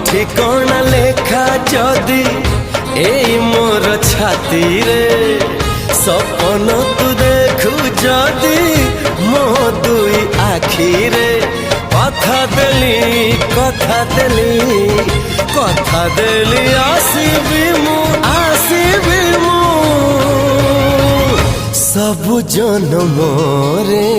ঠিকনা লেখা যদি এই মোর ছাতি রে সপন তু দেখু যদি মো দুই আখিরে কথা দেলি কথা দেলি কথা দেলি আসিবি মু সবু জনমরে